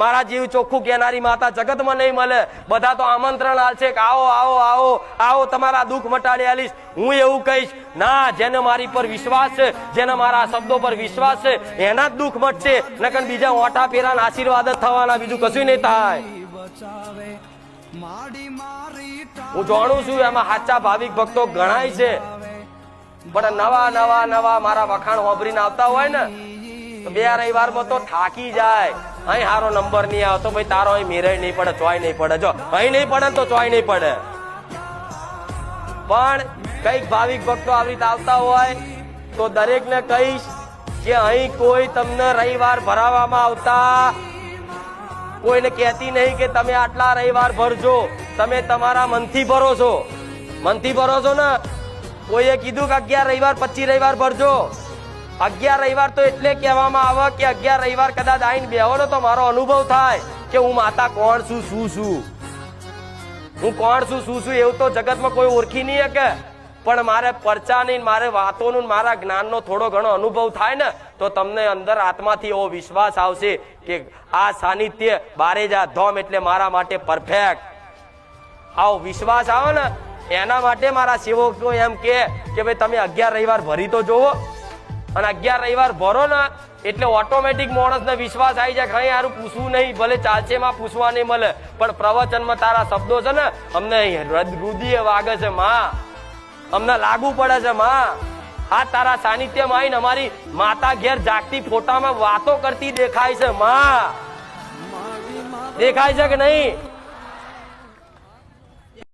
મારા જીવ ચોખ્ખું કહેનારી માતા જગતમાં નહીં મળે. બધા તો આમંત્રણ આલશે કે આવો આવો આવો આવો, તમારા દુઃખ મટાડી આલીશ. હું એવું કહીશ ના, જેને મારી પર વિશ્વાસ છે, જેને મારા શબ્દો પર વિશ્વાસ છે, એના જ દુઃખ મટશે. નકર બીજા ઓઠા ફેરાના આશીર્વાદ જ થવાના, બીજું કશું નહીં થાય. હું જાણું છું એમાં સાચા ભાવિક ભક્તો ગણાય છે, પણ નવા નવા નવા મારા વખાણ વાપરીને આવતા હોય ને તો 2 રવિવારમાં તો થાકી જાય. અહીં સારો નંબર નહીં આવતો, ભાઈ તારો અહીં મેરેજ નહીં પડે, ચોય નહીં પડે. જો અહીં નહીં પડે તો ચોય નહીં પડે. પણ કઈક ભાવિક ભક્તો આવી રીતે આવતા હોય તો દરેક ને કહીશ કે અહીં કોઈ તમને રવિવાર ભરાવામાં આવતા કોઈને કહેતી નહીં કે તમે આટલા રવિવાર ભરજો. તમે તમારા મનથી ભરો છો. મનથી ભરો છો ને. કોઈએ કીધું કે 11 રવિવાર 25 રવિવાર ભરજો. 11 રવિવાર તો એટલે કહેવામાં આવે કે 11 રવિવાર કદાચ આઈને બેહો ને તો મારો અનુભવ થાય કે હું માતા કોણ છું, શું છું, હું કોણ છું, શું છું. એવું તો જગતમાં કોઈ ઓળખી નહીં શકે. પણ મારે પરચાની, મારે વાતોનું, મારા જ્ઞાનનો થોડો ઘણો અનુભવ થાય ને તો તમને અંદર આત્માથી એવો વિશ્વાસ આવશે કે આ સાનિધ્ય બારેજા ધામ એટલે મારા માટે પરફેક્ટ. આવો વિશ્વાસ આવે ને એના માટે મારા સેવકો એમ કે ભાઈ તમે 11 રવિવાર ભરી તો જોવો. અને 11 રવિવાર ભરો ને એટલે ઓટોમેટિક માણસને વિશ્વાસ આવી જાય. કઈ સારું પૂછવું નહીં, ભલે ચાલશે માં પૂછવા નહીં મળે, પણ પ્રવચનમાં તારા શબ્દો છે ને અમને હૃદય વાગે છે માં, અમને લાગુ પડે છે માં. આ તારા સાનિધ્યમાં આવીને અમારી માતા ઘેર જાગતી ફોટામાં વાતો કરતી દેખાય છે માં. દેખાય છે કે નહીં?